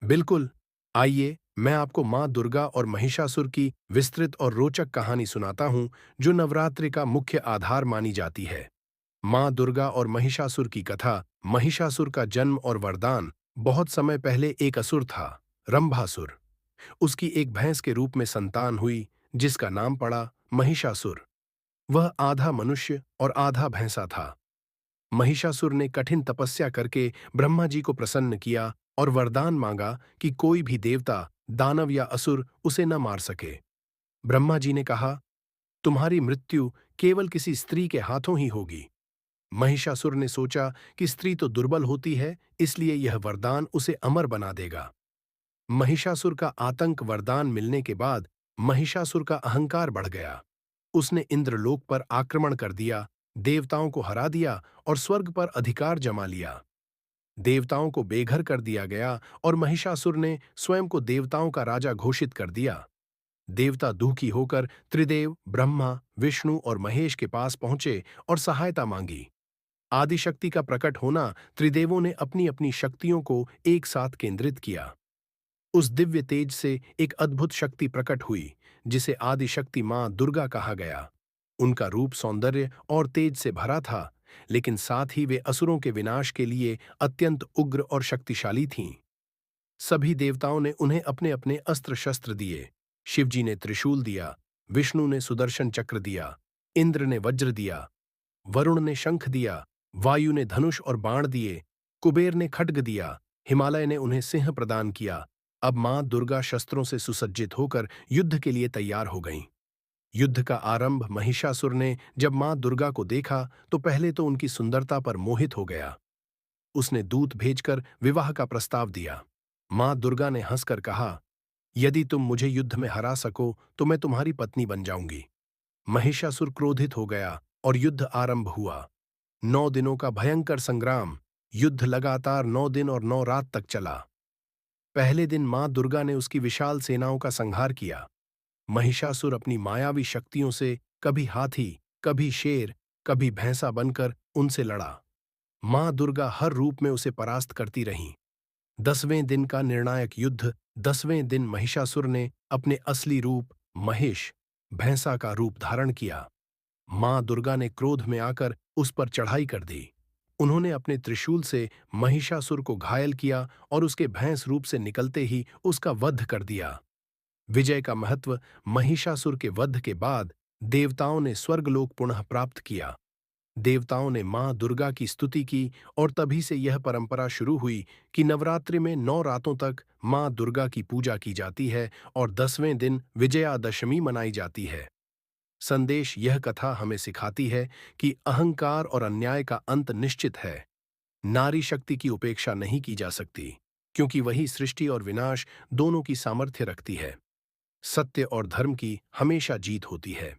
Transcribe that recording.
बिल्कुल। आइए, मैं आपको माँ दुर्गा और महिषासुर की विस्तृत और रोचक कहानी सुनाता हूँ, जो नवरात्रि का मुख्य आधार मानी जाती है। माँ दुर्गा और महिषासुर की कथा। महिषासुर का जन्म और वरदान। बहुत समय पहले एक असुर था, रंभासुर। उसकी एक भैंस के रूप में संतान हुई, जिसका नाम पड़ा महिषासुर। वह आधा मनुष्य और आधा भैंसा था। महिषासुर ने कठिन तपस्या करके ब्रह्मा जी को प्रसन्न किया और वरदान मांगा कि कोई भी देवता, दानव या असुर उसे न मार सके। ब्रह्मा जी ने कहा, तुम्हारी मृत्यु केवल किसी स्त्री के हाथों ही होगी। महिषासुर ने सोचा कि स्त्री तो दुर्बल होती है, इसलिए यह वरदान उसे अमर बना देगा। महिषासुर का आतंक वरदान मिलने के बाद महिषासुर का अहंकार बढ़ गया। उसने इंद्रलोक पर आक्रमण कर दिया, देवताओं को हरा दिया और स्वर्ग पर अधिकार जमा लिया। देवताओं को बेघर कर दिया गया और महिषासुर ने स्वयं को देवताओं का राजा घोषित कर दिया। देवता दुखी होकर त्रिदेव, ब्रह्मा, विष्णु और महेश के पास पहुंचे और सहायता मांगी। आदिशक्ति का प्रकट होना। त्रिदेवों ने अपनी अपनी शक्तियों को एक साथ केंद्रित किया। उस दिव्य तेज से एक अद्भुत शक्ति प्रकट हुई, जिसे आदिशक्ति मां दुर्गा कहा गया। उनका रूप सौंदर्य और तेज से भरा था, लेकिन साथ ही वे असुरों के विनाश के लिए अत्यंत उग्र और शक्तिशाली थीं। सभी देवताओं ने उन्हें अपने अपने अस्त्र शस्त्र दिए। शिवजी ने त्रिशूल दिया, विष्णु ने सुदर्शन चक्र दिया, इंद्र ने वज्र दिया, वरुण ने शंख दिया, वायु ने धनुष और बाण दिए, कुबेर ने खड्ग दिया, हिमालय ने उन्हें सिंह प्रदान किया। अब मां दुर्गा शस्त्रों से सुसज्जित होकर युद्ध के लिए तैयार हो गईं। युद्ध का आरंभ। महिषासुर ने जब मां दुर्गा को देखा तो पहले तो उनकी सुंदरता पर मोहित हो गया। उसने दूत भेजकर विवाह का प्रस्ताव दिया। मां दुर्गा ने हंसकर कहा, यदि तुम मुझे युद्ध में हरा सको तो मैं तुम्हारी पत्नी बन जाऊंगी। महिषासुर क्रोधित हो गया और युद्ध आरंभ हुआ। 9 दिनों का भयंकर संग्राम। युद्ध लगातार 9 दिन और 9 रात तक चला। पहले दिन मां दुर्गा ने उसकी विशाल सेनाओं का संहार किया। महिषासुर अपनी मायावी शक्तियों से कभी हाथी, कभी शेर, कभी भैंसा बनकर उनसे लड़ा। मां दुर्गा हर रूप में उसे परास्त करती रहीं। 10वें दिन का निर्णायक युद्ध। 10वें दिन महिषासुर ने अपने असली रूप महेश, भैंसा का रूप धारण किया। मां दुर्गा ने क्रोध में आकर उस पर चढ़ाई कर दी। उन्होंने अपने त्रिशूल से महिषासुर को घायल किया और उसके भैंस रूप से निकलते ही उसका वध कर दिया। विजय का महत्व। महिषासुर के वध के बाद देवताओं ने स्वर्गलोक पुनः प्राप्त किया। देवताओं ने मां दुर्गा की स्तुति की और तभी से यह परंपरा शुरू हुई कि नवरात्रि में 9 रातों तक मां दुर्गा की पूजा की जाती है और 10वें दिन विजयादशमी मनाई जाती है। संदेश। यह कथा हमें सिखाती है कि अहंकार और अन्याय का अंत निश्चित है। नारी शक्ति की उपेक्षा नहीं की जा सकती, क्योंकि वही सृष्टि और विनाश दोनों की सामर्थ्य रखती है। सत्य और धर्म की हमेशा जीत होती है।